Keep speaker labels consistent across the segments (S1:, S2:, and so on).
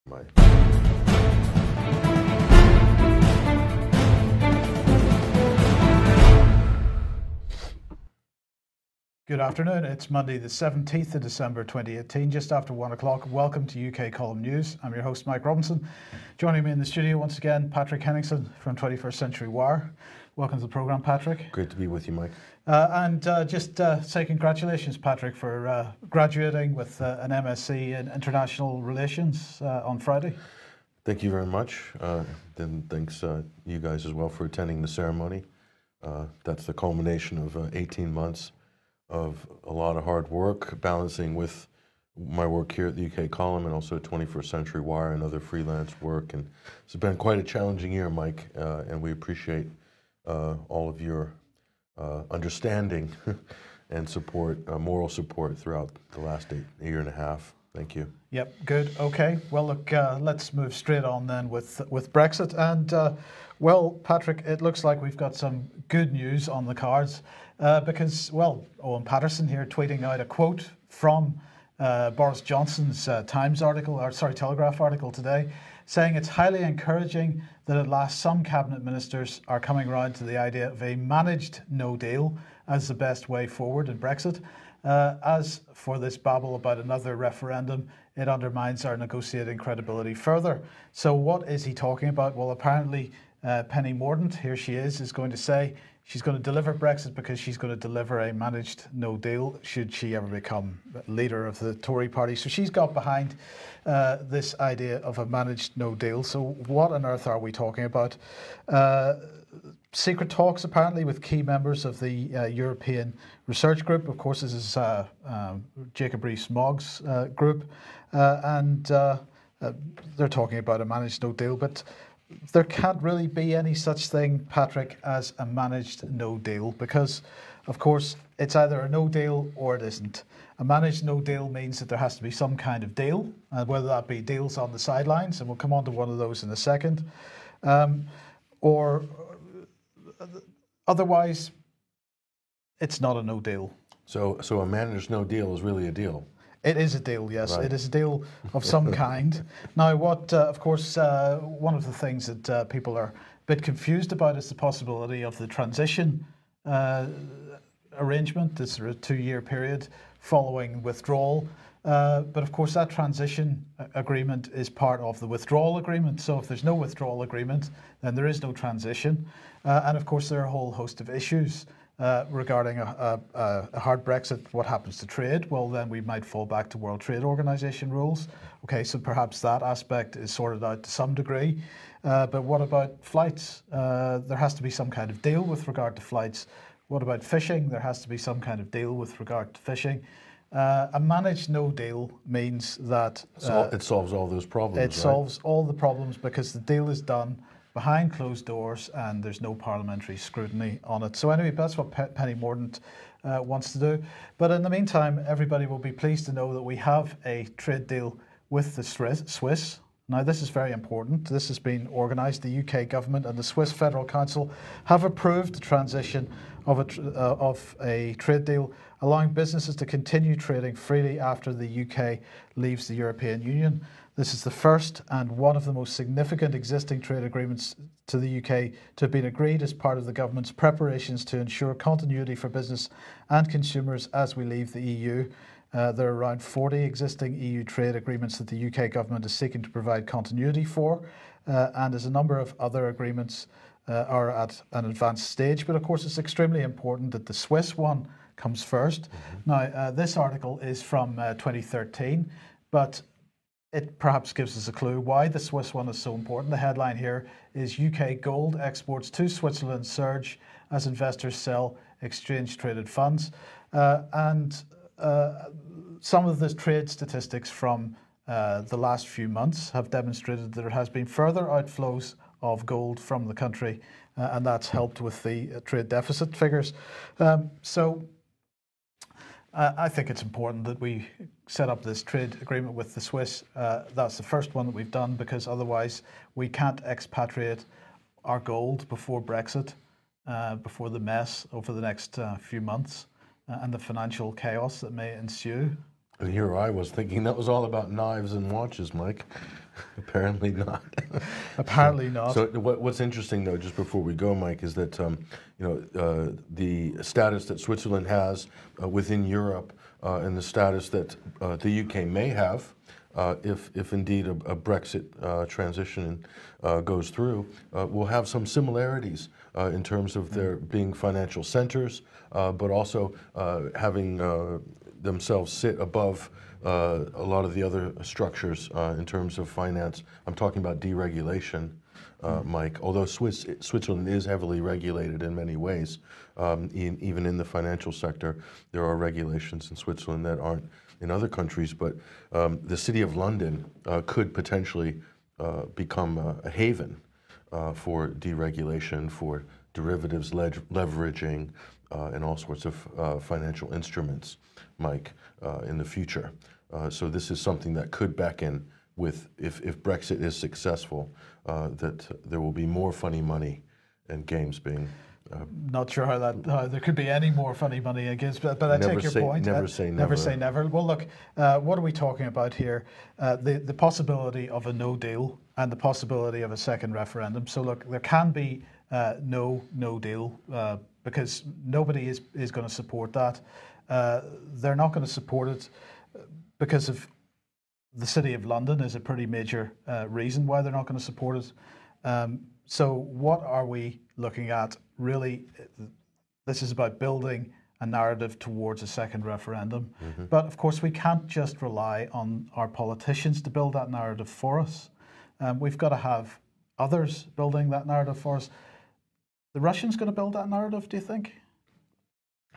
S1: Good afternoon. It's Monday the 17th of December 2018, just after 1 o'clock. Welcome to UK Column News. I'm your host, Mike Robinson. Joining me in the studio once again, Patrick Henningsen from 21st Century Wire. Welcome to the programme, Patrick.
S2: Great to be with you, Mike.
S1: Just say congratulations, Patrick, for graduating with an MSc in International Relations on Friday.
S2: Thank you very much. Then thanks you guys as well for attending the ceremony. That's the culmination of 18 months of a lot of hard work, balancing with my work here at the UK Column and also 21st Century Wire and other freelance work. And it's been quite a challenging year, Mike, and we appreciate all of your understanding and support, moral support throughout the last year and a half. Thank you.
S1: Yep, good. Okay. Well, look, let's move straight on then with Brexit. And, well, Patrick, it looks like we've got some good news on the cards because, well, Owen Patterson here tweeting out a quote from Boris Johnson's Telegraph article today, saying it's highly encouraging that at last some cabinet ministers are coming around to the idea of a managed no deal as the best way forward in Brexit. As for this babble about another referendum, it undermines our negotiating credibility further. So what is he talking about? Well, apparently Penny Mordaunt, here she is going to say she's going to deliver Brexit because she's going to deliver a managed no deal should she ever become leader of the Tory party. So she's got behind this idea of a managed no deal. So what on earth are we talking about? Secret talks apparently with key members of the European Research Group. Of course, this is Jacob Rees-Mogg's group, and they're talking about a managed no deal, but there can't really be any such thing, Patrick, as a managed no deal, because of course it's either a no deal or it isn't. A managed no deal means that there has to be some kind of deal, whether that be deals on the sidelines, and we'll come on to one of those in a second, or otherwise it's not a no deal.
S2: So a managed no deal is really a deal.
S1: It is a deal, yes.
S2: Right.
S1: It is a deal of some kind. Now, what, of course, one of the things that people are a bit confused about is the possibility of the transition arrangement. This is a 2-year period following withdrawal. But of course, that transition agreement is part of the withdrawal agreement. So if there's no withdrawal agreement, then there is no transition. And of course, there are a whole host of issues regarding a hard Brexit. What happens to trade? Well, then we might fall back to World Trade Organization rules. Okay, so perhaps that aspect is sorted out to some degree. But what about flights? There has to be some kind of deal with regard to flights. What about fishing? There has to be some kind of deal with regard to fishing. A managed no deal means that
S2: it solves all those problems.
S1: It solves all the problems because the deal is done behind closed doors and there's no parliamentary scrutiny on it. So anyway, that's what Penny Mordaunt wants to do. But in the meantime, everybody will be pleased to know that we have a trade deal with the Swiss. Now, this is very important. This has been organised. The UK government and the Swiss Federal Council have approved the transition of a trade deal, allowing businesses to continue trading freely after the UK leaves the European Union. This is the first and one of the most significant existing trade agreements to the UK to have been agreed as part of the government's preparations to ensure continuity for business and consumers as we leave the EU. There are around 40 existing EU trade agreements that the UK government is seeking to provide continuity for, and as a number of other agreements are at an advanced stage. But of course, it's extremely important that the Swiss one comes first. Now, this article is from 2013, but it perhaps gives us a clue why the Swiss one is so important. The headline here is UK gold exports to Switzerland surge as investors sell exchange-traded funds. Some of the trade statistics from the last few months have demonstrated that there has been further outflows of gold from the country, and that's helped with the trade deficit figures. So I think it's important that we set up this trade agreement with the Swiss. That's the first one that we've done, because otherwise we can't expatriate our gold before Brexit, before the mess over the next few months and the financial chaos that may ensue.
S2: And here I was thinking that was all about knives and watches, Mike. Apparently not.
S1: Apparently not.
S2: So what's interesting, though, just before we go, Mike, is that the status that Switzerland has within Europe and the status that the UK may have, if indeed a Brexit transition goes through, will have some similarities in terms of their being financial centers, but also having themselves sit above a lot of the other structures in terms of finance. I'm talking about deregulation, Mike. Although Switzerland is heavily regulated in many ways, even in the financial sector, there are regulations in Switzerland that aren't in other countries. But the City of London could potentially become a haven for deregulation, for derivatives, leveraging, and all sorts of financial instruments, Mike, in the future. So this is something that could beckon with, if Brexit is successful, that there will be more funny money and games being.
S1: Not sure how there could be any more funny money and games, but I take your point.
S2: Never say never.
S1: Never say never. Well, look, what are we talking about here? The possibility of a no deal and the possibility of a second referendum. So look, there can be no deal because nobody is going to support that. They're not going to support it because of the City of London is a pretty major reason why they're not going to support it. So what are we looking at? Really, this is about building a narrative towards a second referendum. Mm-hmm. But of course, we can't just rely on our politicians to build that narrative for us. We've got to have others building that narrative for us. The Russians going to build that narrative, do you think?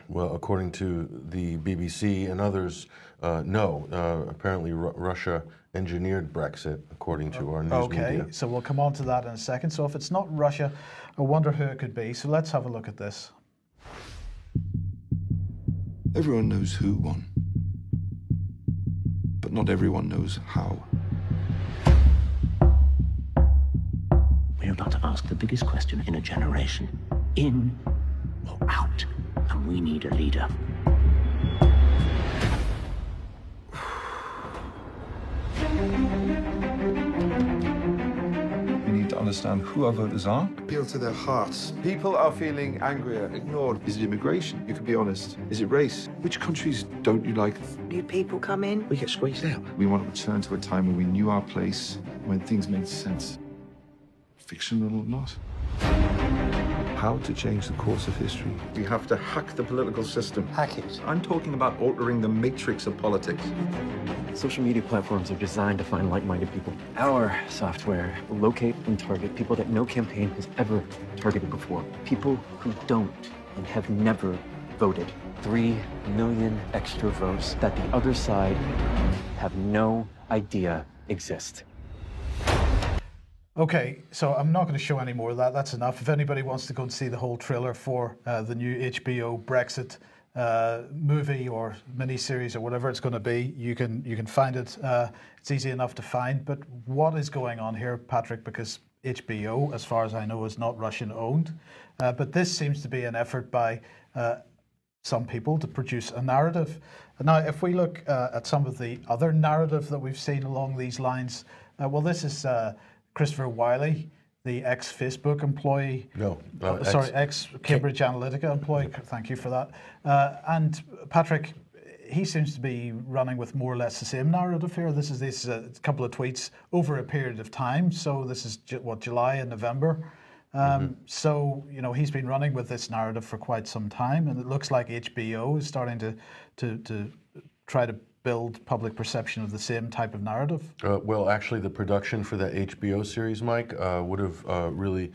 S2: Well, according to the BBC and others, no. Apparently, Russia engineered Brexit, according to our news media.
S1: Okay, so we'll come on to that in a second. So if it's not Russia, I wonder who it could be. So let's have a look at this.
S3: Everyone knows who won, but not everyone knows how.
S4: We are about to ask the biggest question in a generation. In or out? And we need a leader.
S3: We need to understand who our voters are.
S5: Appeal to their hearts. People are feeling angrier, ignored.
S3: Is it immigration? You can be honest. Is it race? Which countries don't you like?
S6: New people come in, we get squeezed out.
S3: We want to return to a time when we knew our place, when things made sense. Fictional or not. How to change the course of history.
S5: We have to hack the political system.
S6: Hack it.
S5: I'm talking about altering the matrix of politics.
S7: Social media platforms are designed to find like-minded people. Our software will locate and target people that no campaign has ever targeted before. People who don't and have never voted. 3 million extra votes that the other side have no idea exist.
S1: Okay, so I'm not going to show any more of that. That's enough. If anybody wants to go and see the whole trailer for the new HBO Brexit movie or miniseries or whatever it's going to be, you can find it. It's easy enough to find. But what is going on here, Patrick? Because HBO, as far as I know, is not Russian owned. But this seems to be an effort by some people to produce a narrative. Now, if we look at some of the other narrative that we've seen along these lines, well, this is Christopher Wiley, the ex-Facebook employee. Ex-Cambridge Analytica employee. Thank you for that. And Patrick, he seems to be running with more or less the same narrative here. This is a couple of tweets over a period of time. So this is July and November. So he's been running with this narrative for quite some time, and it looks like HBO is starting to try to build public perception of the same type of narrative?
S2: Well, actually, the production for that HBO series, Mike, would have really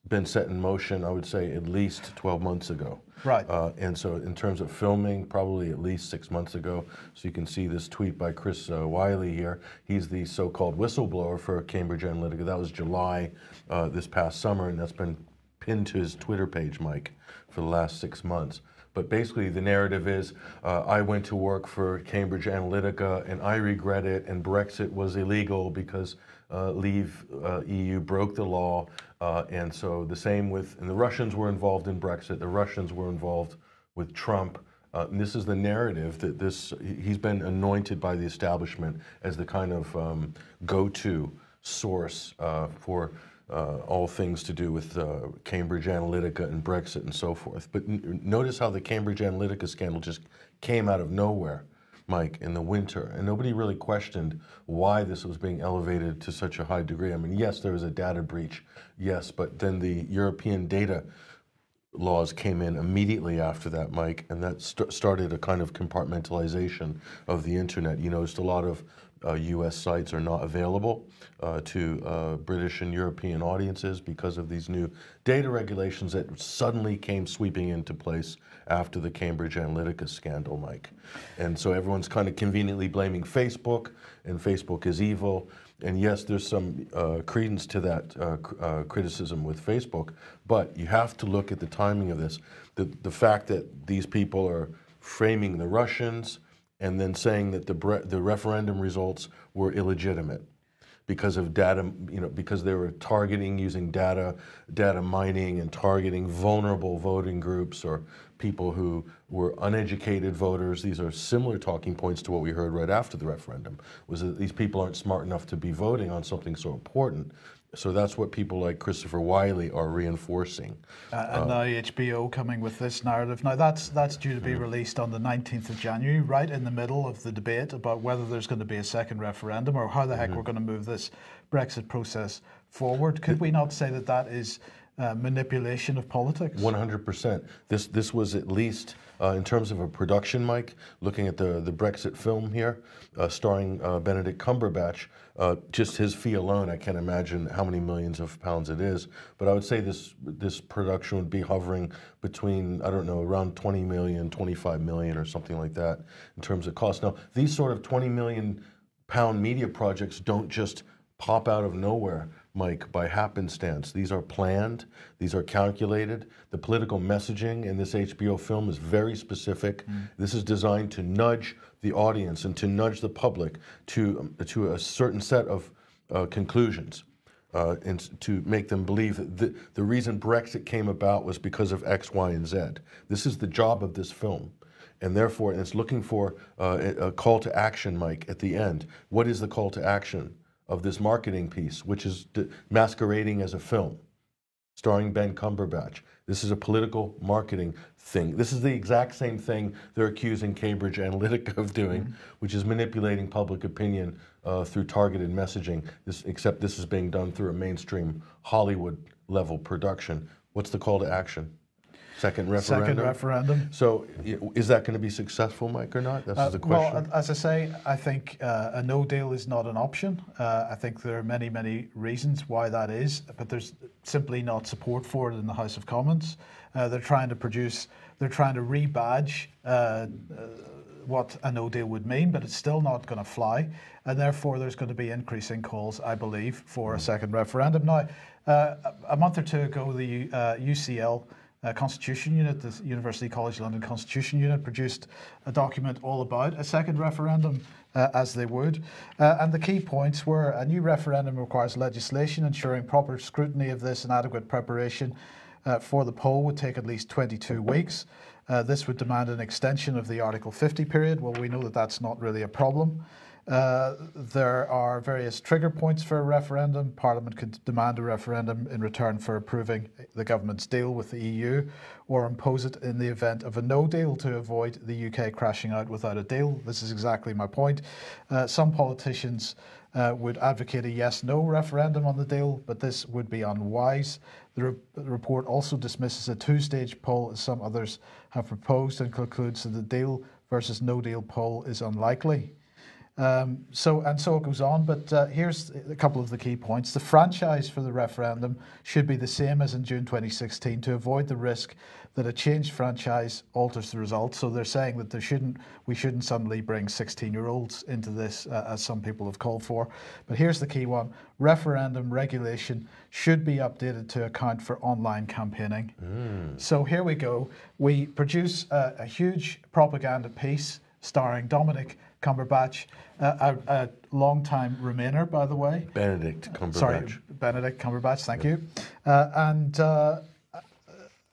S2: been set in motion, I would say, at least 12 months ago.
S1: Right.
S2: And so in terms of filming, probably at least 6 months ago. So you can see this tweet by Chris Wiley here. He's the so-called whistleblower for Cambridge Analytica. That was July this past summer, and that's been pinned to his Twitter page, Mike, for the last 6 months. But basically, the narrative is, I went to work for Cambridge Analytica, and I regret it, and Brexit was illegal because Leave EU broke the law. And so the same and the Russians were involved in Brexit. The Russians were involved with Trump. And this is the narrative that he's been anointed by the establishment as the kind of go-to source for all things to do with Cambridge Analytica and Brexit and so forth. But notice how the Cambridge Analytica scandal just came out of nowhere, Mike, in the winter, and nobody really questioned why this was being elevated to such a high degree. I mean, yes, there was a data breach, yes, but then the European data laws came in immediately after that, Mike, and that started a kind of compartmentalization of the internet. You noticed a lot of U.S. sites are not available to British and European audiences because of these new data regulations that suddenly came sweeping into place after the Cambridge Analytica scandal, Mike. And so everyone's kind of conveniently blaming Facebook, and Facebook is evil. And yes, there's some credence to that criticism with Facebook, but you have to look at the timing of this. The fact that these people are framing the Russians and then saying that the referendum results were illegitimate because of data, because they were targeting using data mining and targeting vulnerable voting groups or people who were uneducated voters. These are similar talking points to what we heard right after the referendum, was that these people aren't smart enough to be voting on something so important. So that's what people like Christopher Wiley are reinforcing.
S1: And now HBO coming with this narrative. Now that's due to be released on the 19th of January, right in the middle of the debate about whether there's going to be a second referendum or how the heck we're going to move this Brexit process forward. Could we not say that that is manipulation of politics?
S2: 100%. This was at least, in terms of a production, Mike, looking at the Brexit film here, starring Benedict Cumberbatch, just his fee alone, I can't imagine how many millions of pounds it is, but I would say this production would be hovering between, I don't know, around 20 million, 25 million or something like that in terms of cost. Now, these sort of 20 million pound media projects don't just pop out of nowhere, Mike, by happenstance. These are planned, these are calculated. The political messaging in this HBO film is very specific. This is designed to nudge the audience and to nudge the public to a certain set of conclusions and to make them believe that the reason Brexit came about was because of X, Y, and Z. This is the job of this film. And therefore, it's looking for a call to action, Mike, at the end. What is the call to action of this marketing piece, which is masquerading as a film, starring Ben Cumberbatch? This is a political marketing thing. This is the exact same thing they're accusing Cambridge Analytica of doing, which is manipulating public opinion through targeted messaging, except this is being done through a mainstream Hollywood-level production. What's the call to action? Second referendum?
S1: Second referendum.
S2: So is that going to be successful, Mike, or not? That's the question.
S1: Well, as I say, I think a no deal is not an option. I think there are many, many reasons why that is, but there's simply not support for it in the House of Commons. They're trying to rebadge what a no deal would mean, but it's still not going to fly. And therefore, there's going to be increasing calls, I believe, for a second referendum. Now, a month or two ago, the UCL Constitution Unit, the University College London Constitution Unit, produced a document all about a second referendum, as they would. And the key points were: a new referendum requires legislation ensuring proper scrutiny of this and adequate preparation for the poll would take at least 22 weeks. This would demand an extension of the Article 50 period. Well, we know that that's not really a problem. There are various trigger points for a referendum. Parliament could demand a referendum in return for approving the government's deal with the EU, or impose it in the event of a no deal to avoid the UK crashing out without a deal. This is exactly my point. Some politicians would advocate a yes-no referendum on the deal, but this would be unwise. The report also dismisses a two-stage poll, as some others have proposed, and concludes that the deal versus no deal poll is unlikely. So it goes on, but here's a couple of the key points. The franchise for the referendum should be the same as in June 2016 to avoid the risk that a changed franchise alters the results. So they're saying that we shouldn't suddenly bring 16-year-olds into this, as some people have called for. But here's the key one: referendum regulation should be updated to account for online campaigning. So here we go. We produce a huge propaganda piece starring Dominic Cumberbatch, a long-time Remainer, by the way.
S2: Benedict Cumberbatch.
S1: Sorry, Benedict Cumberbatch, thank you.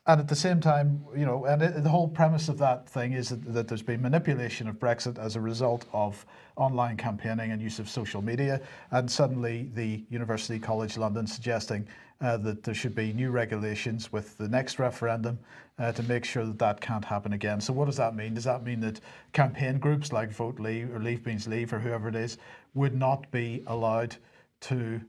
S1: And at the same time, the whole premise of that thing is that there's been manipulation of Brexit as a result of online campaigning and use of social media. And suddenly the University College London suggesting that there should be new regulations with the next referendum to make sure that that can't happen again. So what does that mean? Does that mean that campaign groups like Vote Leave or Leave Means Leave or whoever it is would not be allowed to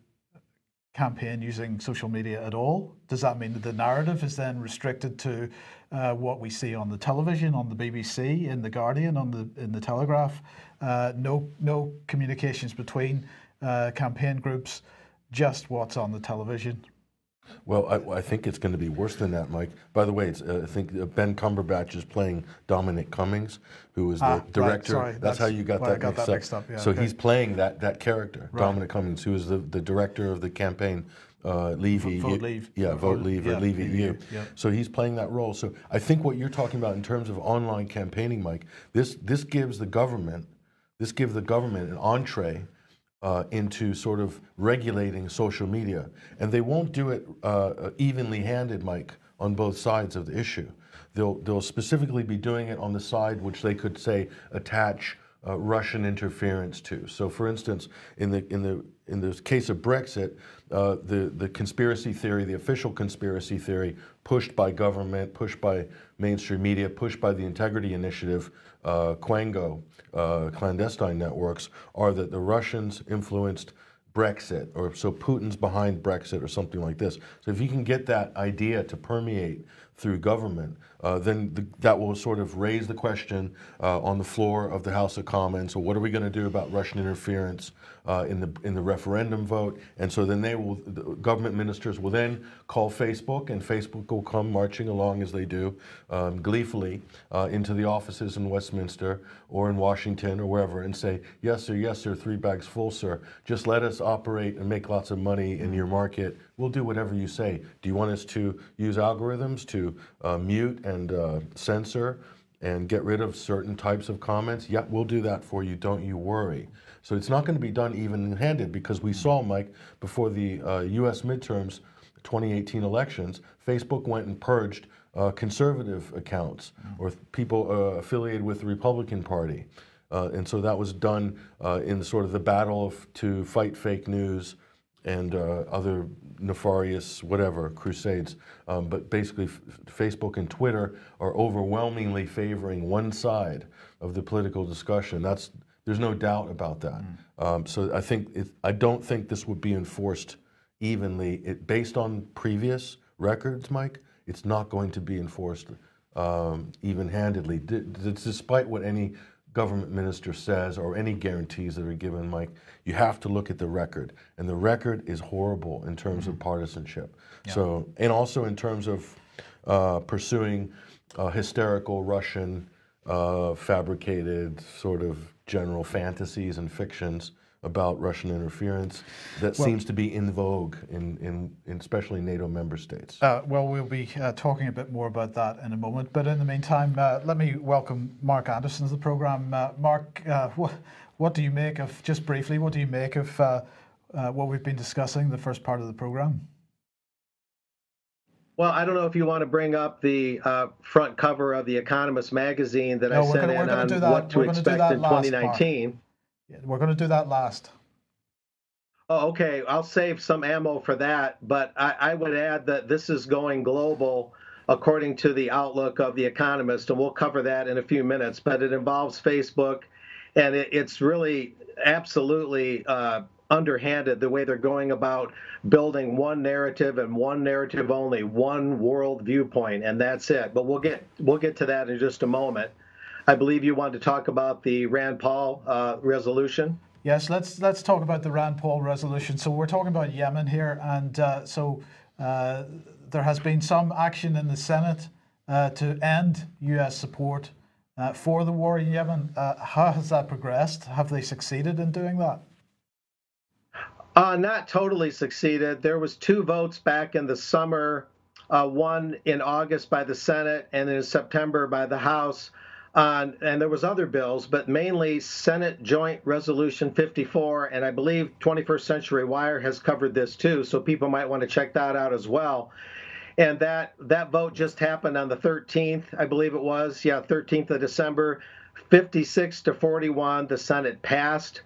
S1: campaign using social media at all? Does that mean that the narrative is then restricted to what we see on the television, on the BBC, in the Guardian, in the Telegraph? No communications between campaign groups, just what's on the television.
S2: Well, I think it's going to be worse than that, Mike. By the way, I think Ben Cumberbatch is playing Dominic Cummings, who is the director.
S1: Right, sorry,
S2: that's how you got that mixed up.
S1: Yeah,
S2: so
S1: okay.
S2: he's playing that character,
S1: right.
S2: Dominic Cummings, who is the director of the campaign Leave
S1: Vote Leave.
S2: Yeah, Vote Leave or Leave EU.
S1: Yeah.
S2: So he's playing that role. So I think what you're talking about in terms of online campaigning, Mike, this gives the government an entree into sort of regulating social media. And they won't do it evenly handed, Mike, on both sides of the issue. They'll specifically be doing it on the side which they could say attach Russian interference to. So, for instance, in the case of Brexit, the conspiracy theory, the official conspiracy theory, pushed by government, pushed by mainstream media, pushed by the Integrity Initiative, Quango, clandestine networks, are that the Russians influenced Brexit, or so Putin's behind Brexit or something like this. So if you can get that idea to permeate through government, then that will sort of raise the question on the floor of the House of Commons. So what are we going to do about Russian interference in the referendum vote? And so then the government ministers will then call Facebook, and Facebook will come marching along as they do gleefully into the offices in Westminster or in Washington or wherever and say, yes sir, 3 bags full, sir. Just let us operate and make lots of money in your market. We'll do whatever you say. Do you want us to use algorithms to mute and censor and get rid of certain types of comments? Yeah, we'll do that for you. Don't you worry. So it's not going to be done even-handed, because we saw, Mike, before the U.S. midterms, 2018 elections, Facebook went and purged conservative accounts or people affiliated with the Republican Party. And so that was done in sort of the battle to fight fake news and other nefarious crusades. But basically, Facebook and Twitter are overwhelmingly favoring one side of the political discussion. There's no doubt about that. So I don't think this would be enforced evenly. Based on previous records, Mike, it's not going to be enforced even-handedly, despite what any government minister says or any guarantees that are given, Mike. You have to look at the record, and the record is horrible in terms of partisanship. Yeah. So, and also in terms of pursuing hysterical Russian fabricated sort of general fantasies and fictions about Russian interference that seems to be in vogue in especially NATO member states.
S1: Well, we'll be talking a bit more about that in a moment. But in the meantime, let me welcome Mark Anderson to the programme. Mark, what do you make of, just briefly, what do you make of what we've been discussing, the first part of the programme?
S8: Well, I don't know if you want to bring up the front cover of The Economist magazine that I sent in on what to expect in 2019.
S1: We're going to do that last.
S8: Oh, okay. I'll save some ammo for that. But I would add that this is going global according to the outlook of The Economist, and we'll cover that in a few minutes. But it involves Facebook, and it's really absolutely underhanded the way they're going about building one narrative and one narrative only, one world viewpoint, and that's it. But we'll get to that in just a moment. I believe you wanted to talk about the Rand Paul resolution.
S1: Yes, let's talk about the Rand Paul resolution. So we're talking about Yemen here, and there has been some action in the Senate to end U.S. support for the war in Yemen. How has that progressed? Have they succeeded in doing that?
S8: Not totally succeeded. There was 2 votes back in the summer, one in August by the Senate and in September by the House. And there was other bills, but mainly Senate Joint Resolution 54, and I believe 21st Century Wire has covered this too, so people might want to check that out as well. And that vote just happened on the 13th, I believe it was. Yeah, 13th of December, 56 to 41. The Senate passed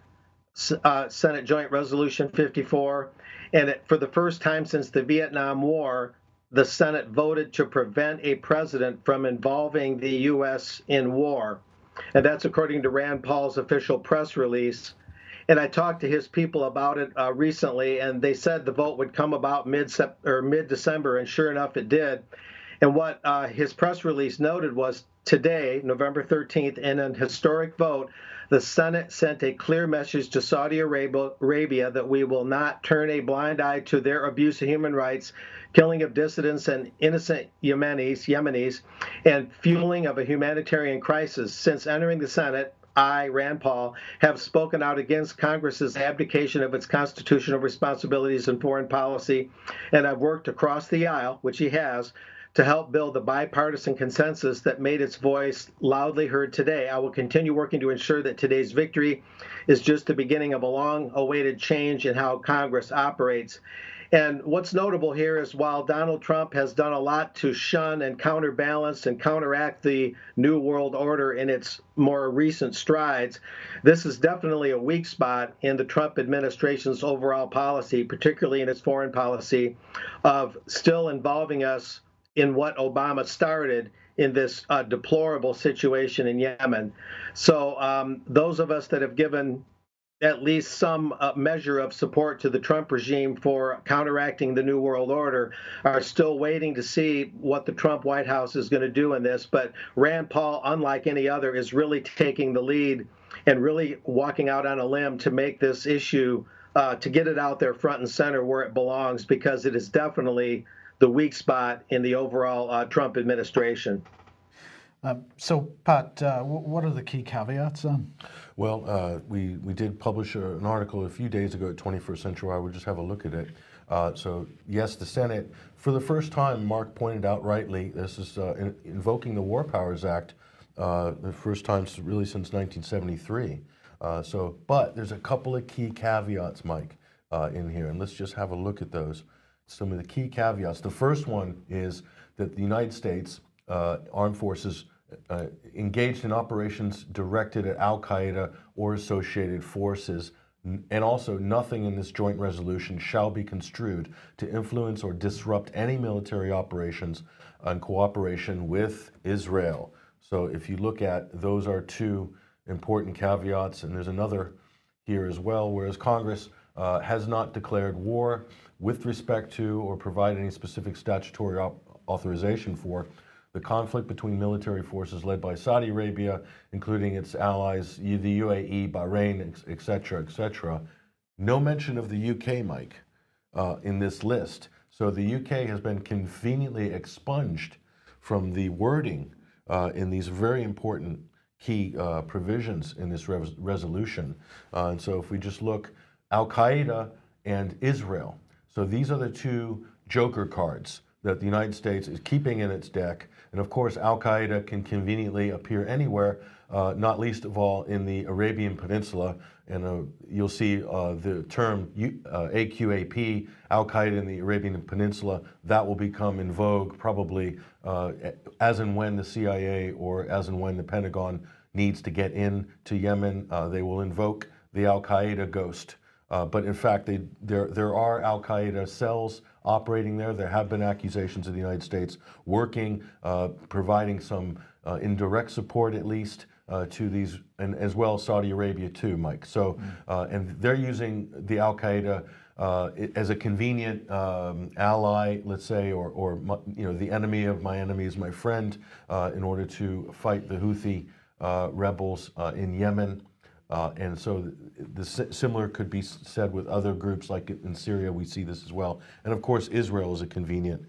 S8: Senate Joint Resolution 54. And for the first time since the Vietnam War, the Senate voted to prevent a president from involving the U.S. in war. And that's according to Rand Paul's official press release. And I talked to his people about it recently, and they said the vote would come about mid-December, and sure enough, it did. And what his press release noted was today, November 13th, in an historic vote, the Senate sent a clear message to Saudi Arabia that we will not turn a blind eye to their abuse of human rights, killing of dissidents and innocent Yemenis, and fueling of a humanitarian crisis. Since entering the Senate, I, Rand Paul, have spoken out against Congress's abdication of its constitutional responsibilities in foreign policy, and I've worked across the aisle, which he has, to help build the bipartisan consensus that made its voice loudly heard today. I will continue working to ensure that today's victory is just the beginning of a long-awaited change in how Congress operates. And what's notable here is while Donald Trump has done a lot to shun and counterbalance and counteract the New World Order in its more recent strides, this is definitely a weak spot in the Trump administration's overall policy, particularly in its foreign policy, of still involving us in what Obama started in this deplorable situation in Yemen. So those of us that have given at least some measure of support to the Trump regime for counteracting the New World Order are still waiting to see what the Trump White House is going to do in this. But Rand Paul, unlike any other, is really taking the lead and really walking out on a limb to make this issue, to get it out there front and center where it belongs, because it is definitely the weak spot in the overall Trump administration.
S1: So, Pat, what are the key caveats then?
S2: Well, we did publish an article a few days ago at 21st Century. I would just have a look at it. So, yes, the Senate, for the first time, Mark pointed out rightly, this is invoking the War Powers Act, the first time really since 1973. But there's a couple of key caveats, Mike, in here, and let's just have a look at those. Some of the key caveats. The first one is that the United States armed forces engaged in operations directed at al-Qaeda or associated forces, and also nothing in this joint resolution shall be construed to influence or disrupt any military operations in cooperation with Israel. So if you look at, those are two important caveats, and there's another here as well, whereas Congress has not declared war with respect to or provide any specific statutory authorization for the conflict between military forces led by Saudi Arabia, including its allies, the UAE, Bahrain, et cetera, No mention of the UK, Mike, in this list. So the UK has been conveniently expunged from the wording in these very important key provisions in this resolution. And so if we just look, al-Qaeda and Israel. So these are the two joker cards that the United States is keeping in its deck. And of course, al-Qaeda can conveniently appear anywhere, not least of all in the Arabian Peninsula. And you'll see the term AQAP, al-Qaeda in the Arabian Peninsula, that will become in vogue probably as and when the CIA or as and when the Pentagon needs to get into Yemen. They will invoke the al-Qaeda ghost. But in fact, there are al-Qaeda cells operating there. There have been accusations of the United States working, providing some indirect support at least to these, and as well Saudi Arabia too, Mike. So, and they're using the al-Qaeda as a convenient ally, let's say, or the enemy of my enemy is my friend, in order to fight the Houthi rebels in Yemen. And so the similar could be said with other groups, like in Syria, we see this as well. And of course, Israel is a convenient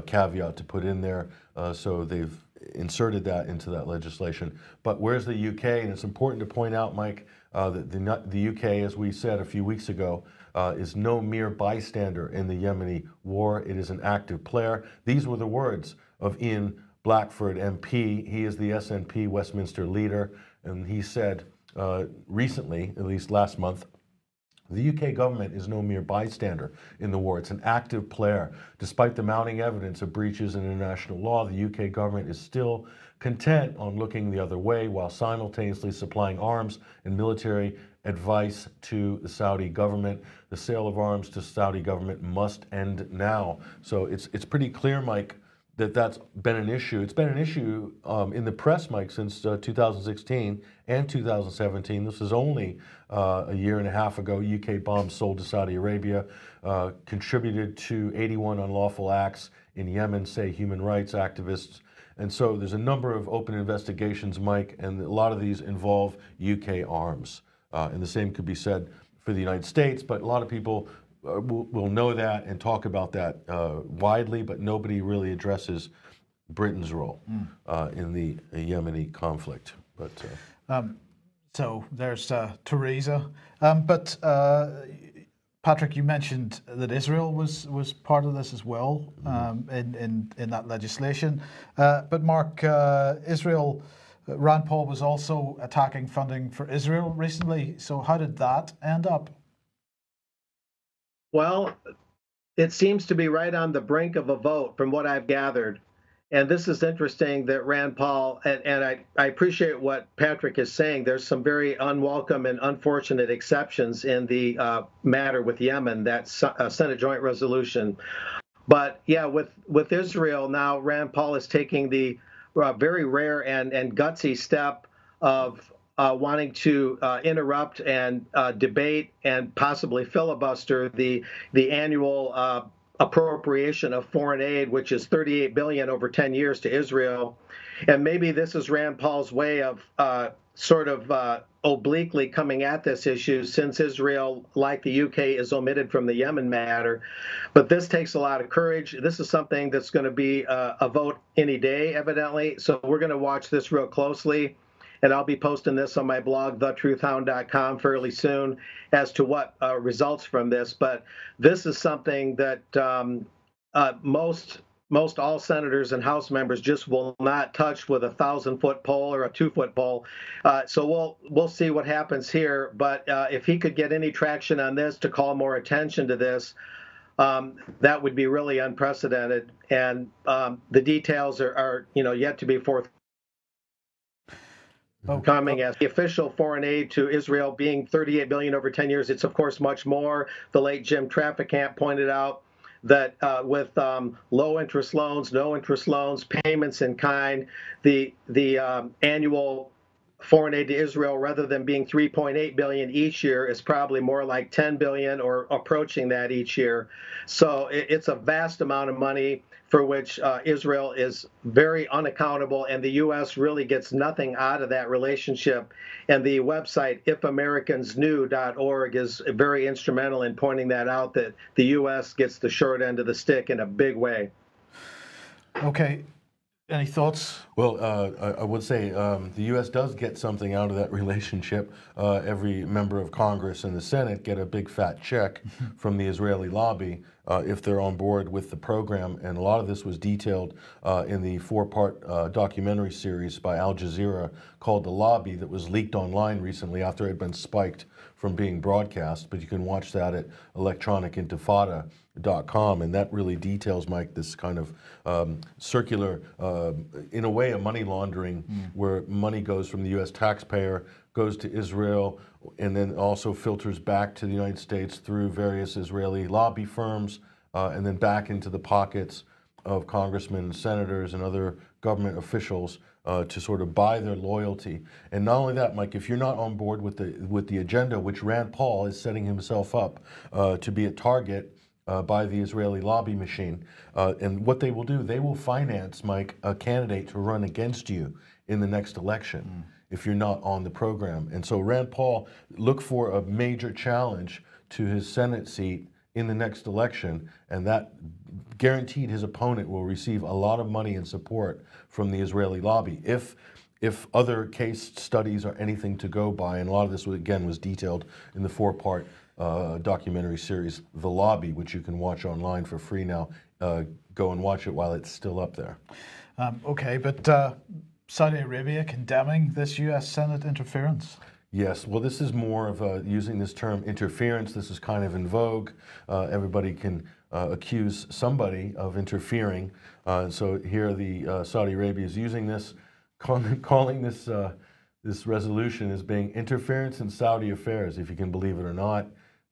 S2: caveat to put in there. So they've inserted that into that legislation. But where's the UK? And it's important to point out, Mike, that the UK, as we said a few weeks ago, is no mere bystander in the Yemeni war. It is an active player. These were the words of Ian Blackford, MP. He is the SNP Westminster leader, and he said, recently, at least last month, The UK government is no mere bystander in the war. It's an active player. Despite the mounting evidence of breaches in international law, the UK government is still content on looking the other way while simultaneously supplying arms and military advice to the Saudi government. The sale of arms to Saudi government must end now. So it's pretty clear, Mike, that's been an issue. It's been an issue in the press, Mike, since 2016 and 2017. This is only a year and a half ago. UK bombs sold to Saudi Arabia contributed to 81 unlawful acts in Yemen, say human rights activists. And so there's a number of open investigations, Mike, and a lot of these involve UK arms. And the same could be said for the United States, but a lot of people will know that and talk about that widely, but nobody really addresses Britain's role in the Yemeni conflict. But
S1: so there's Theresa. But Patrick, you mentioned that Israel was part of this as well in that legislation. But Mark, Israel, Rand Paul was also attacking funding for Israel recently. So how did that end up?
S8: Well, it seems to be right on the brink of a vote from what I've gathered. And this is interesting that Rand Paul, and I appreciate what Patrick is saying, there's some very unwelcome and unfortunate exceptions in the matter with Yemen, that Senate Joint Resolution. But yeah, with Israel now, Rand Paul is taking the very rare and gutsy step of wanting to interrupt and debate and possibly filibuster the annual appropriation of foreign aid, which is $38 billion over 10 years to Israel. And maybe this is Rand Paul's way of sort of obliquely coming at this issue, since Israel, like the UK, is omitted from the Yemen matter. But this takes a lot of courage. This is something that's going to be a vote any day, evidently. So we're going to watch this real closely. And I'll be posting this on my blog, thetruthhound.com, fairly soon as to what results from this. But this is something that most all senators and House members just will not touch with a 1,000-foot pole or a 2-foot pole. So we'll see what happens here. But if he could get any traction on this to call more attention to this, that would be really unprecedented. And the details are yet to be forthcoming. Coming as the official foreign aid to Israel being $38 billion over 10 years. It's, of course, much more. The late Jim Trafficant pointed out that with low interest loans, no interest loans, payments in kind, the annual foreign aid to Israel, rather than being $3.8 billion each year, is probably more like $10 billion or approaching that each year. So it's a vast amount of money for which Israel is very unaccountable, and the U.S. really gets nothing out of that relationship. And the website ifamericans.org is very instrumental in pointing that out, that the U.S. gets the short end of the stick in a big way.
S1: Okay. Any thoughts?
S2: Well, I would say the U.S. does get something out of that relationship. Every member of Congress and the Senate get a big fat check from the Israeli lobby if they're on board with the program. And a lot of this was detailed in the 4-part documentary series by Al Jazeera called The Lobby, that was leaked online recently after it had been spiked from being broadcast. But you can watch that at electronicintifada.com, and that really details, Mike, this kind of circular, in a way, a money laundering, where money goes from the U.S. taxpayer, goes to Israel, and then also filters back to the United States through various Israeli lobby firms, and then back into the pockets of congressmen, senators, and other government officials to sort of buy their loyalty. And not only that, Mike, if you're not on board with the agenda, which Rand Paul is setting himself up to be a target by the Israeli lobby machine, and what they will do, they will finance, Mike, a candidate to run against you in the next election if you're not on the program. And so Rand Paul, look for a major challenge to his Senate seat in the next election, and that guaranteed his opponent will receive a lot of money and support from the Israeli lobby. If other case studies are anything to go by, and a lot of this, again, was detailed in the 4-part documentary series, The Lobby, which you can watch online for free now. Go and watch it while it's still up there.
S1: Okay, but Saudi Arabia condemning this U.S. Senate interference?
S2: Yes, well, this is more of using this term interference. This is kind of in vogue. Everybody can accuse somebody of interfering. So here the Saudi Arabia is using this, calling this, this resolution as being interference in Saudi affairs, if you can believe it or not.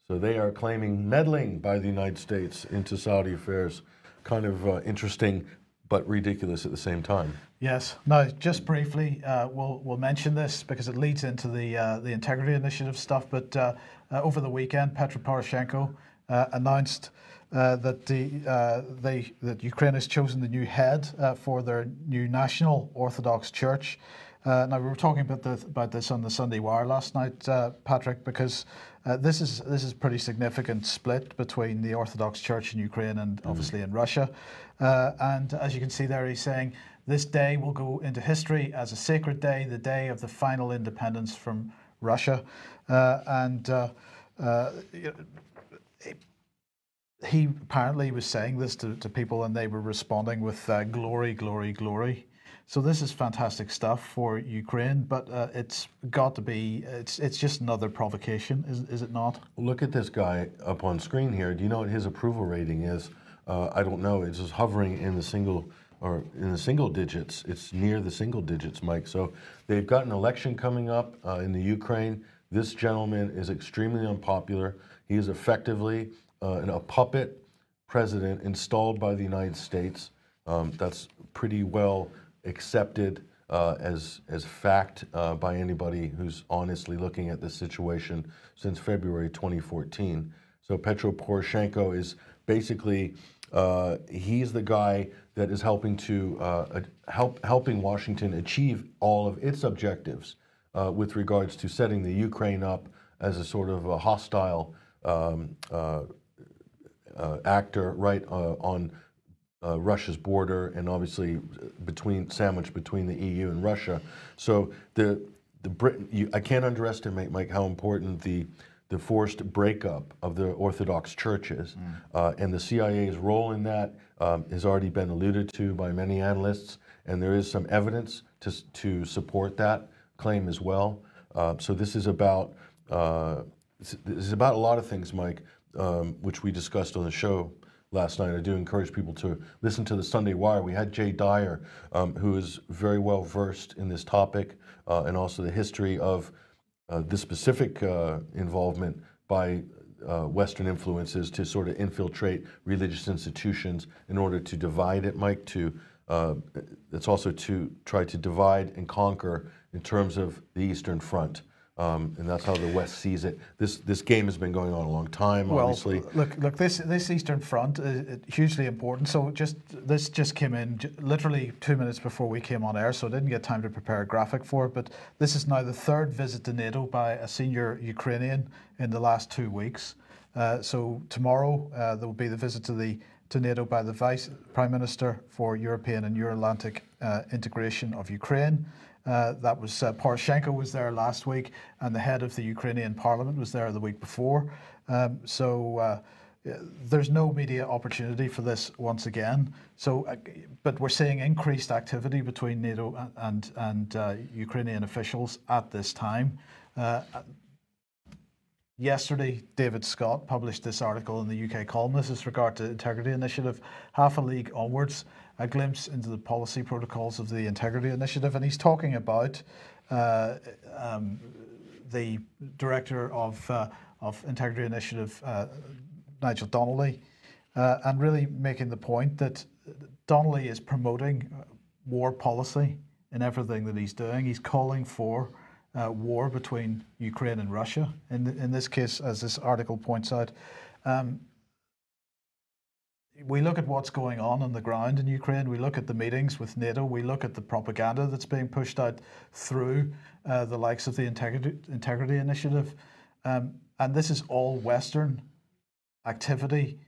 S2: So they are claiming meddling by the United States into Saudi affairs. Kind of interesting, but ridiculous at the same time.
S1: Yes. Now, just briefly, we'll mention this because it leads into the integrity initiative stuff. But over the weekend, Petro Poroshenko announced that that Ukraine has chosen the new head for their new national Orthodox Church. Now, we were talking about this on the Sunday Wire last night, Patrick, because this is a pretty significant split between the Orthodox Church in Ukraine and obviously in Russia. And as you can see there, he's saying this day will go into history as a sacred day, the day of the final independence from Russia. He apparently was saying this to people, and they were responding with glory, glory, glory. So this is fantastic stuff for Ukraine, but it's got to be, it's just another provocation, is it not?
S2: Look at this guy up on screen here. Do you know what his approval rating is? I don't know. It's just hovering in the single digits. It's near the single digits, Mike. So they've got an election coming up in the Ukraine. This gentleman is extremely unpopular. He is effectively a puppet president installed by the United States. That's pretty well accepted as fact by anybody who's honestly looking at this situation since February 2014. So Petro Poroshenko is basically he's the guy that is helping to helping Washington achieve all of its objectives with regards to setting the Ukraine up as a sort of a hostile actor right on Russia's border, and obviously sandwiched between the EU and Russia. So I can't underestimate, Mike, how important the forced breakup of the Orthodox churches and the CIA's role in that has already been alluded to by many analysts, and there is some evidence to support that claim as well. So this is about a lot of things, Mike, which we discussed on the show last night. I do encourage people to listen to the Sunday Wire. We had Jay Dyer, who is very well versed in this topic and also the history of this specific involvement by Western influences to sort of infiltrate religious institutions in order to divide it, Mike. It's also to try to divide and conquer in terms of the Eastern Front. And that's how the West sees it. This game has been going on a long time, obviously.
S1: Well, look, this Eastern Front is hugely important. So this just came in literally 2 minutes before we came on air, so I didn't get time to prepare a graphic for it. But this is now the third visit to NATO by a senior Ukrainian in the last 2 weeks. So tomorrow there will be the visit to NATO by the Vice Prime Minister for European and Euro-Atlantic integration of Ukraine. That was Poroshenko was there last week, and the head of the Ukrainian Parliament was there the week before. There's no media opportunity for this once again. So, but we're seeing increased activity between NATO and Ukrainian officials at this time. Yesterday, David Scott published this article in the UK Columnist with regard to Integrity Initiative, half a league onwards, a glimpse into the policy protocols of the Integrity Initiative. And he's talking about the director of Integrity Initiative, Nigel Donnelly, and really making the point that Donnelly is promoting war policy in everything that he's doing. He's calling for war between Ukraine and Russia. In this case, as this article points out, we look at what's going on the ground in Ukraine. We look at the meetings with NATO. We look at the propaganda that's being pushed out through the likes of the Integrity Initiative. And this is all Western activity,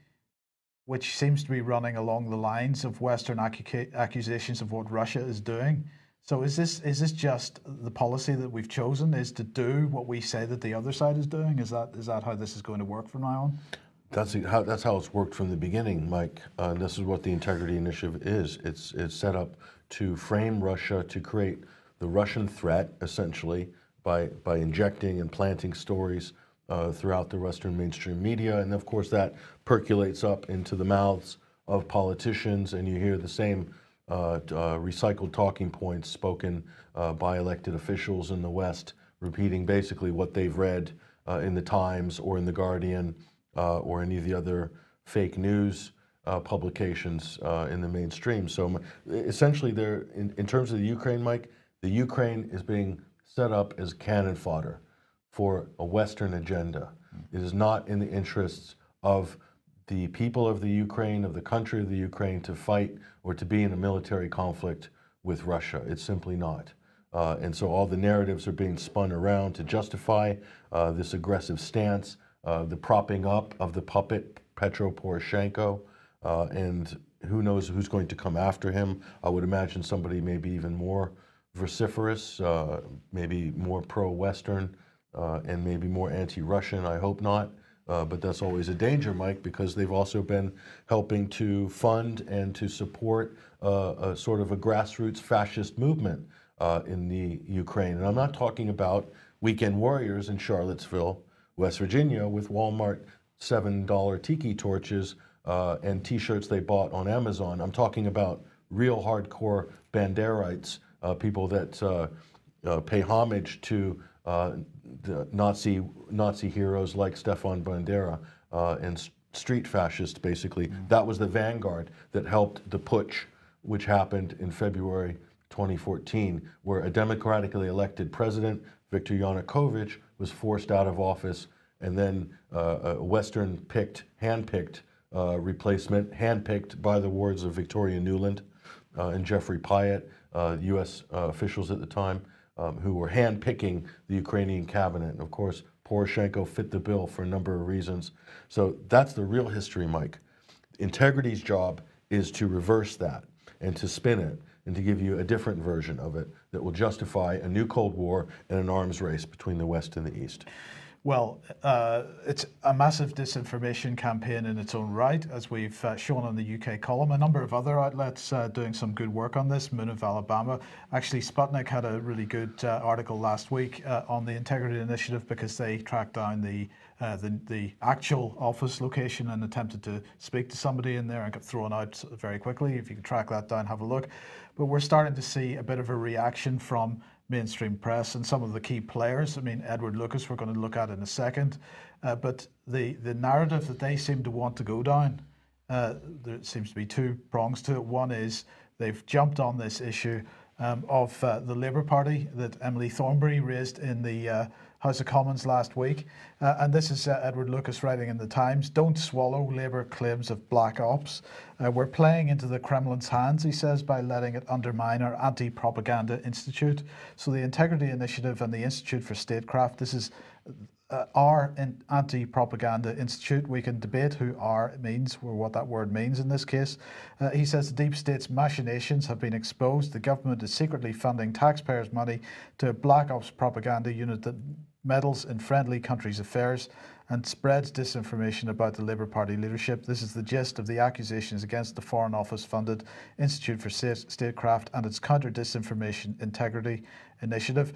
S1: which seems to be running along the lines of Western accusations of what Russia is doing. So is this just the policy that we've chosen, is to do what we say that the other side is doing? Is that how this is going to work from now on?
S2: That's how it's worked from the beginning, Mike. This is what the Integrity Initiative is. It's set up to frame Russia, to create the Russian threat, essentially, by injecting and planting stories throughout the Western mainstream media. And of course that percolates up into the mouths of politicians, and you hear the same recycled talking points spoken by elected officials in the West, repeating basically what they've read in the Times or in the Guardian or any of the other fake news publications in the mainstream. So essentially, in terms of the Ukraine, Mike, the Ukraine is being set up as cannon fodder for a Western agenda. It is not in the interests of the people of the Ukraine, of the country of the Ukraine, to fight or to be in a military conflict with Russia. It's simply not. And so all the narratives are being spun around to justify this aggressive stance, the propping up of the puppet Petro Poroshenko, and who knows who's going to come after him. I would imagine somebody maybe even more vociferous, maybe more pro-Western, and maybe more anti-Russian. I hope not. But that's always a danger, Mike, because they've also been helping to fund and to support a sort of a grassroots fascist movement in the Ukraine. And I'm not talking about weekend warriors in Charlottesville, West Virginia, with Walmart $7 tiki torches and T-shirts they bought on Amazon. I'm talking about real hardcore Banderites, people that pay homage to the Nazi heroes like Stefan Bandera and street fascists, basically. That was the vanguard that helped the putsch, which happened in February 2014, where a democratically elected president, Viktor Yanukovych, was forced out of office, and then a hand-picked replacement, hand-picked by the words of Victoria Nuland and Jeffrey Pyatt, U.S. officials at the time, who were hand-picking the Ukrainian cabinet. And of course, Poroshenko fit the bill for a number of reasons. So that's the real history, Mike. Integrity's job is to reverse that and to spin it and to give you a different version of it that will justify a new Cold War and an arms race between the West and the East.
S1: Well, it's a massive disinformation campaign in its own right, as we've shown on the UK column. A number of other outlets doing some good work on this. Moon of Alabama. Actually, Sputnik had a really good article last week on the Integrity Initiative, because they tracked down the actual office location and attempted to speak to somebody in there and got thrown out very quickly. If you can track that down, have a look. But we're starting to see a bit of a reaction from mainstream press and some of the key players. I mean, Edward Lucas, we're going to look at in a second. But the narrative that they seem to want to go down, there seems to be two prongs to it. One is they've jumped on this issue of the Labour Party that Emily Thornberry raised in the House of Commons last week. And this is Edward Lucas writing in the Times: "Don't swallow Labour claims of black ops. We're playing into the Kremlin's hands," he says, "by letting it undermine our anti-propaganda institute." So the Integrity Initiative and the Institute for Statecraft, this is our anti-propaganda institute. We can debate who "our" means or what that word means in this case. He says the deep state's machinations have been exposed. The government is secretly funding taxpayers' money to a black ops propaganda unit that meddles in friendly countries' affairs and spreads disinformation about the Labour Party leadership. This is the gist of the accusations against the Foreign Office-funded Institute for Statecraft and its Counter-Disinformation Integrity Initiative.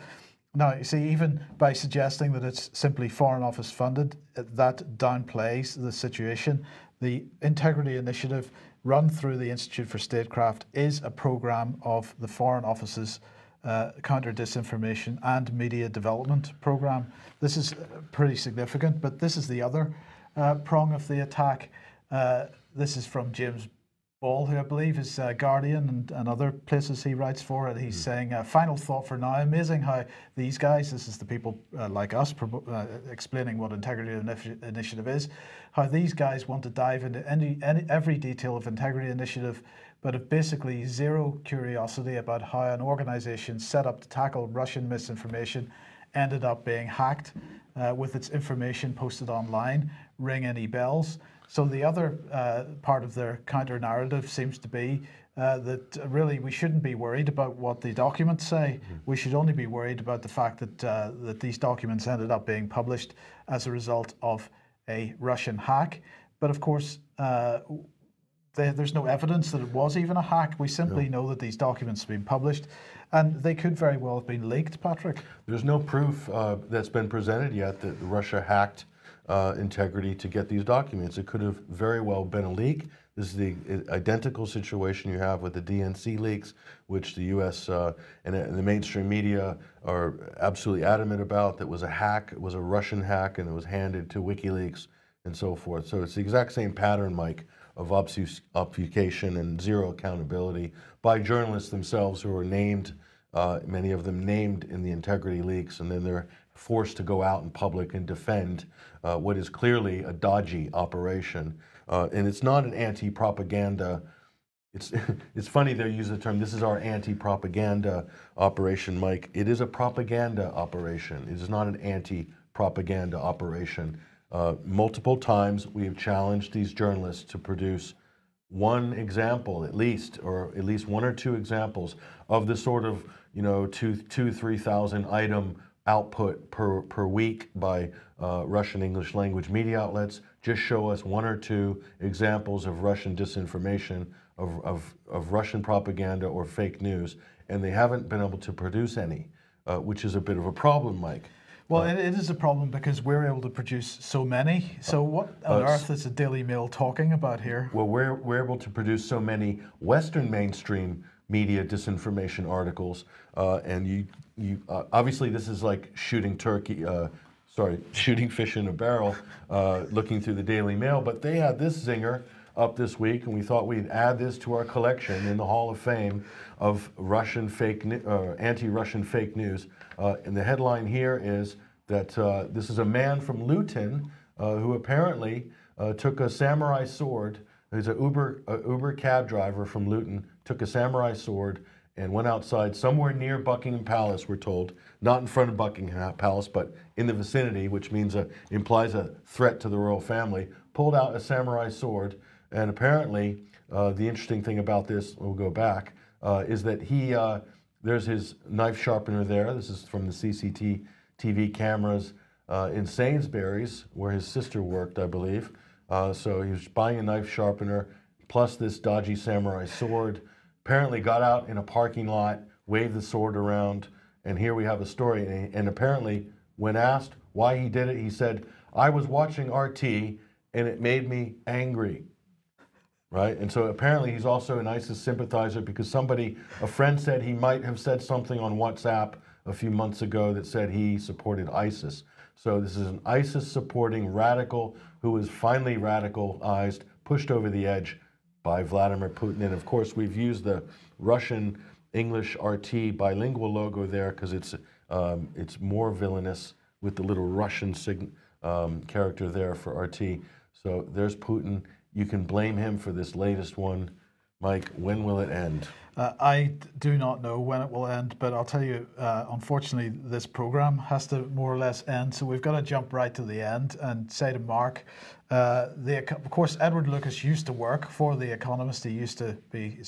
S1: Now, you see, even by suggesting that it's simply Foreign Office funded, that downplays the situation. The Integrity Initiative, run through the Institute for Statecraft, is a programme of the Foreign Office's counter-disinformation and media development programme. This is pretty significant, but this is the other prong of the attack. This is from James Ball, who I believe is Guardian and other places he writes for, and he's saying, "Final thought for now. Amazing how these guys," this is the people like us explaining what Integrity Initiative is, "how these guys want to dive into every detail of Integrity Initiative, but have basically zero curiosity about how an organization set up to tackle Russian misinformation ended up being hacked with its information posted online. Ring any bells?" So the other part of their counter-narrative seems to be that really we shouldn't be worried about what the documents say. We should only be worried about the fact that that these documents ended up being published as a result of a Russian hack. But of course, there's no evidence that it was even a hack. We simply know that these documents have been published, and they could very well have been leaked, Patrick.
S2: There's no proof that's been presented yet that Russia hacked integrity to get these documents. It could have very well been a leak. This is the identical situation you have with the DNC leaks, which the U.S. And the mainstream media are absolutely adamant about. That was a hack. It was a Russian hack, and it was handed to WikiLeaks and so forth. So it's the exact same pattern, Mike, of obfuscation and zero accountability by journalists themselves who are named, many of them named in the integrity leaks, and then they're forced to go out in public and defend what is clearly a dodgy operation. And it's not an anti-propaganda. It's funny they use the term, this is our anti-propaganda operation, Mike. It is a propaganda operation. It is not an anti-propaganda operation. Multiple times we have challenged these journalists to produce one example at least, or at least one or two examples of the sort of, 3,000 item output per week by Russian English language media outlets. Just show us one or two examples of Russian disinformation, of Russian propaganda or fake news, and they haven't been able to produce any, which is a bit of a problem, Mike.
S1: Well, it is a problem because we're able to produce so many. So what on earth is the Daily Mail talking about here?
S2: Well, we're able to produce so many Western mainstream media disinformation articles, and you obviously this is like shooting fish in a barrel, looking through the Daily Mail. But they had this zinger up this week, and we thought we'd add this to our collection in the Hall of Fame of Russian anti-Russian fake news. And the headline here is that this is a man from Luton who apparently took a samurai sword. He's an Uber cab driver from Luton, took a samurai sword and went outside somewhere near Buckingham Palace, we're told. Not in front of Buckingham Palace, but in the vicinity, which means implies a threat to the royal family. Pulled out a samurai sword, and apparently the interesting thing about this, we'll go back, is that there's his knife sharpener there. This is from the CCTV cameras in Sainsbury's, where his sister worked, I believe. So he was buying a knife sharpener, plus this dodgy samurai sword. Apparently got out in a parking lot, waved the sword around, and here we have a story. And apparently, when asked why he did it, he said, "I was watching RT, and it made me angry." Right? And so apparently he's also an ISIS sympathizer because a friend said he might have said something on WhatsApp a few months ago that said he supported ISIS. So this is an ISIS-supporting radical who is finally radicalized, pushed over the edge by Vladimir Putin. And of course, we've used the Russian English RT bilingual logo there because it's more villainous with the little Russian character there for RT. So there's Putin. You can blame him for this latest one. Mike, when will it end?
S1: I do not know when it will end, but I'll tell you, unfortunately, this program has to more or less end. So we've got to jump right to the end and say to Mark, of course, Edward Lucas used to work for The Economist. He used to be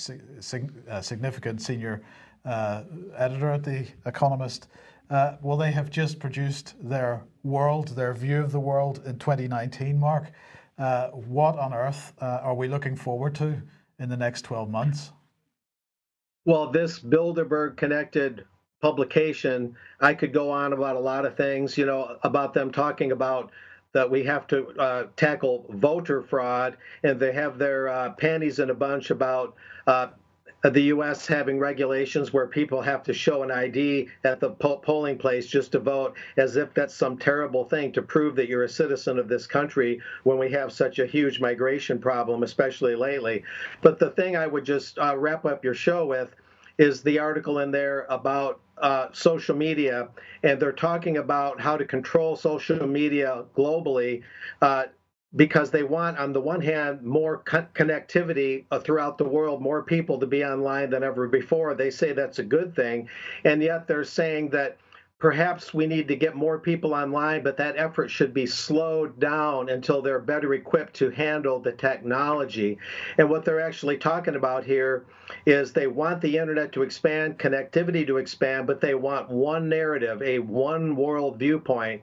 S1: a significant senior editor at The Economist. Well, they have just produced their view of the world in 2019, Mark. What on earth are we looking forward to in the next 12 months?
S8: Well, this Bilderberg-connected publication, I could go on about a lot of things, about them talking about that we have to tackle voter fraud, and they have their panties in a bunch about the U.S. having regulations where people have to show an ID at the polling place just to vote, as if that's some terrible thing to prove that you're a citizen of this country when we have such a huge migration problem, especially lately. But the thing I would just wrap up your show with is the article in there about social media, and they're talking about how to control social media globally, because they want, on the one hand, more connectivity throughout the world, more people to be online than ever before. They say that's a good thing. And yet they're saying that perhaps we need to get more people online, but that effort should be slowed down until they're better equipped to handle the technology. And what they're actually talking about here is they want the internet to expand, connectivity to expand, but they want one narrative, a one world viewpoint.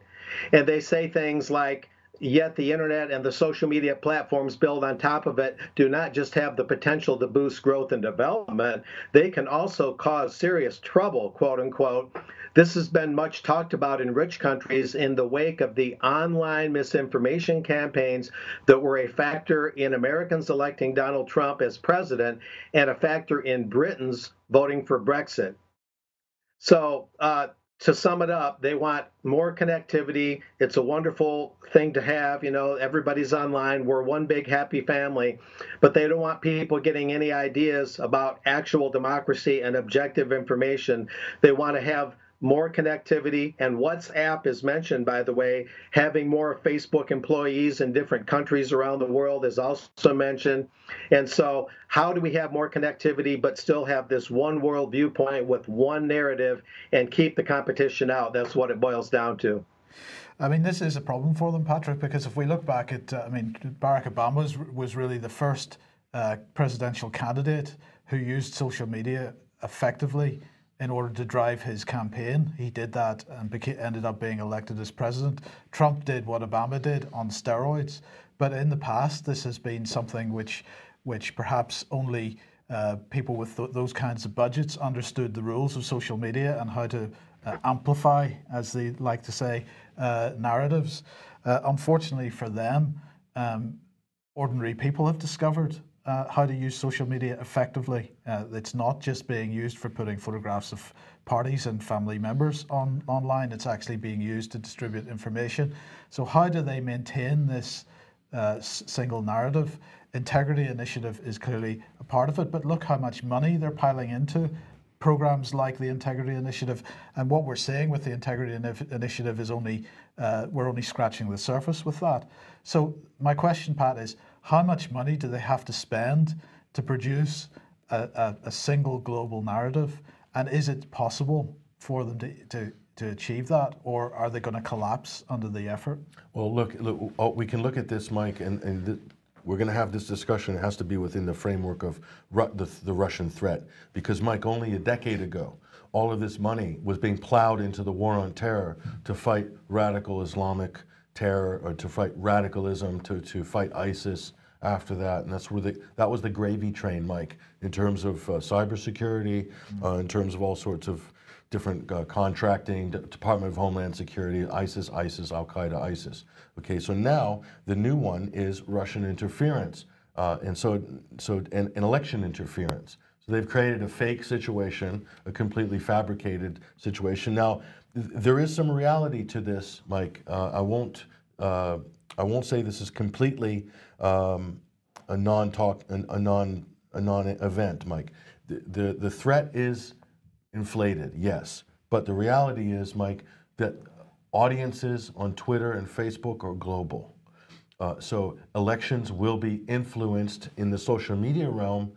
S8: And they say things like, Yet the internet and the social media platforms built on top of it do not just have the potential to boost growth and development, they can also cause serious trouble, quote unquote. This has been much talked about in rich countries in the wake of the online misinformation campaigns that were a factor in Americans electing Donald Trump as president and a factor in Britons voting for Brexit. So, to sum it up, they want more connectivity. It's a wonderful thing to have. You know, everybody's online. We're one big happy family. But they don't want people getting any ideas about actual democracy and objective information. They want to have more connectivity. And WhatsApp is mentioned, by the way. Having more Facebook employees in different countries around the world is also mentioned. And so how do we have more connectivity but still have this one world viewpoint with one narrative and keep the competition out? That's what it boils down to.
S1: I mean, this is a problem for them, Patrick, because if we look back at, Barack Obama was really the first presidential candidate who used social media effectively in order to drive his campaign. He did that and ended up being elected as president. Trump did what Obama did on steroids. But in the past, this has been something which perhaps only people with those kinds of budgets understood the rules of social media and how to amplify, as they like to say, narratives. Unfortunately for them, ordinary people have discovered how to use social media effectively. It's not just being used for putting photographs of parties and family members online. It's actually being used to distribute information. So how do they maintain this single narrative? Integrity Initiative is clearly a part of it, but look how much money they're piling into programs like the Integrity Initiative. And what we're seeing with the Integrity Initiative is we're only scratching the surface with that. So my question, Pat, is how much money do they have to spend to produce a single global narrative? And is it possible for them to achieve that, or are they going to collapse under the effort?
S2: Well, look, we can look at this, Mike, and we're going to have this discussion. It has to be within the framework of the Russian threat. Because, Mike, only a decade ago, all of this money was being plowed into the war on terror to fight radical Islamic terror, or to fight radicalism, to fight ISIS after that. And that's where that was the gravy train, Mike, in terms of cybersecurity, in terms of all sorts of different contracting, Department of Homeland Security, ISIS, Al-Qaeda, ISIS. Okay, so now the new one is Russian interference, and election interference. So they've created a fake situation, a completely fabricated situation. Now, there is some reality to this, Mike. I won't say this is completely a non-event, Mike. The threat is inflated, yes, but the reality is, Mike, that audiences on Twitter and Facebook are global. So elections will be influenced in the social media realm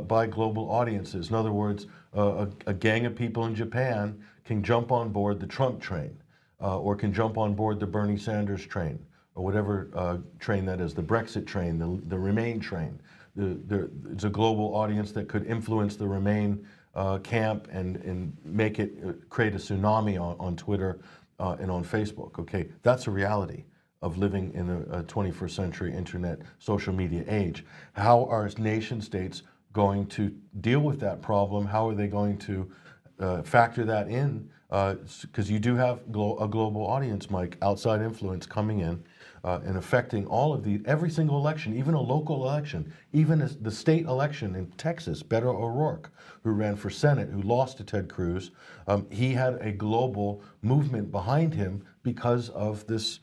S2: by global audiences. In other words, a gang of people in Japan can jump on board the Trump train, or can jump on board the Bernie Sanders train, or whatever train that is, the Brexit train, the Remain train. There's a global audience that could influence the Remain camp and make it create a tsunami on Twitter and on Facebook. Okay, that's a reality of living in a 21st century internet social media age. How are nation states going to deal with that problem? How are they going to factor that in? Because you do have a global audience, Mike, outside influence coming in and affecting all of every single election, even a local election, even the state election in Texas. Beto O'Rourke, who ran for Senate, who lost to Ted Cruz, he had a global movement behind him because of this.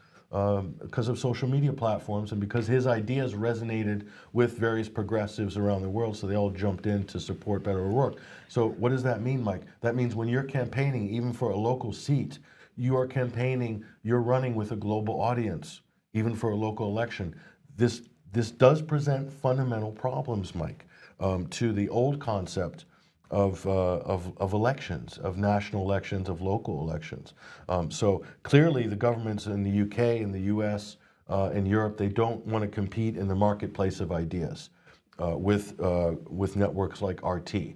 S2: Because of social media platforms and because his ideas resonated with various progressives around the world, so they all jumped in to support Beto O'Rourke. So what does that mean, Mike? That means when you're campaigning, even for a local seat, you are campaigning, you're running with a global audience, even for a local election. This does present fundamental problems, Mike, to the old concept of elections, of national elections, of local elections. So clearly the governments in the UK and the US and Europe, they don't want to compete in the marketplace of ideas with networks like RT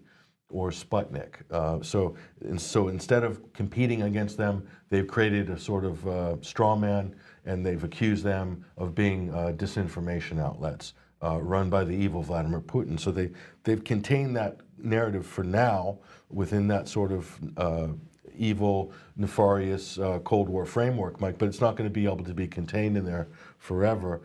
S2: or Sputnik. So instead of competing against them, they've created a sort of straw man and they've accused them of being disinformation outlets run by the evil Vladimir Putin. So they've contained that narrative for now within that sort of evil, nefarious Cold War framework, Mike, but it's not going to be able to be contained in there forever.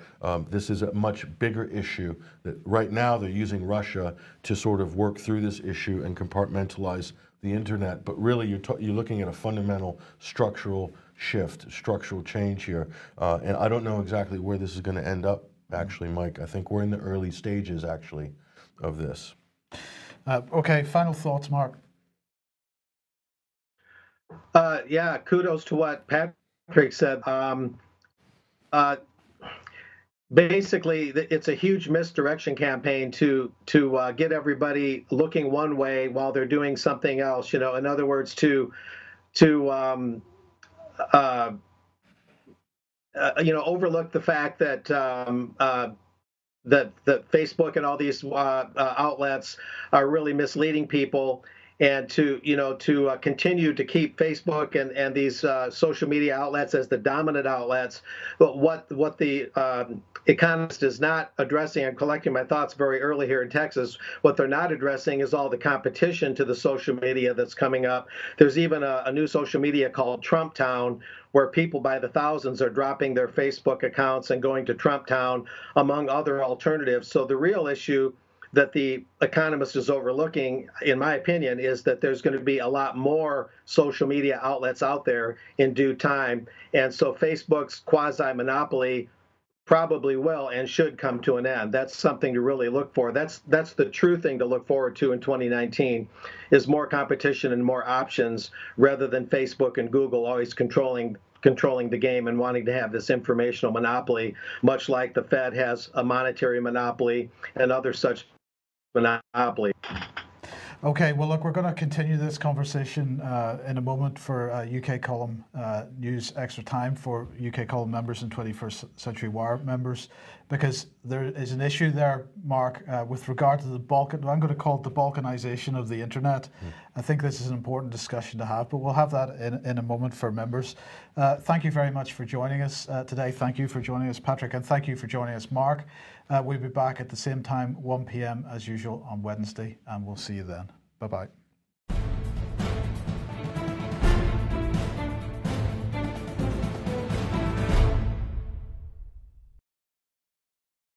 S2: This is a much bigger issue that right now they're using Russia to sort of work through this issue and compartmentalize the internet, but really you're looking at a fundamental structural shift, structural change here. And I don't know exactly where this is going to end up, actually, Mike. I think we're in the early stages, actually, of this.
S1: Okay, final thoughts, Mark.
S8: Yeah, kudos to what Patrick said. Basically, it's a huge misdirection campaign to get everybody looking one way while they're doing something else. In other words, to overlook the fact that that Facebook and all these outlets are really misleading people, and to continue to keep Facebook and these social media outlets as the dominant outlets. But what the Economist is not addressing, I'm collecting my thoughts very early here in Texas, what they're not addressing is all the competition to the social media that's coming up. There's even a new social media called Trump Town, where people by the thousands are dropping their Facebook accounts and going to Trump Town, among other alternatives. So the real issue that the Economist is overlooking, in my opinion, is that there's going to be a lot more social media outlets out there in due time. And so Facebook's quasi-monopoly probably will and should come to an end. That's something to really look for. That's the true thing to look forward to in 2019, is more competition and more options, rather than Facebook and Google always controlling the game and wanting to have this informational monopoly, much like the Fed has a monetary monopoly and other such monopoly.
S1: Okay, well, look, we're going to continue this conversation in a moment for UK Column News Extra Time for UK Column members and 21st Century Wire members, because there is an issue there, Mark, with regard to I'm going to call it the balkanization of the internet. I think this is an important discussion to have, but we'll have that in a moment for members. Thank you very much for joining us today. Thank you for joining us, Patrick, and thank you for joining us, Mark. We'll be back at the same time, 1 p.m. as usual on Wednesday, and we'll see you then. Bye-bye.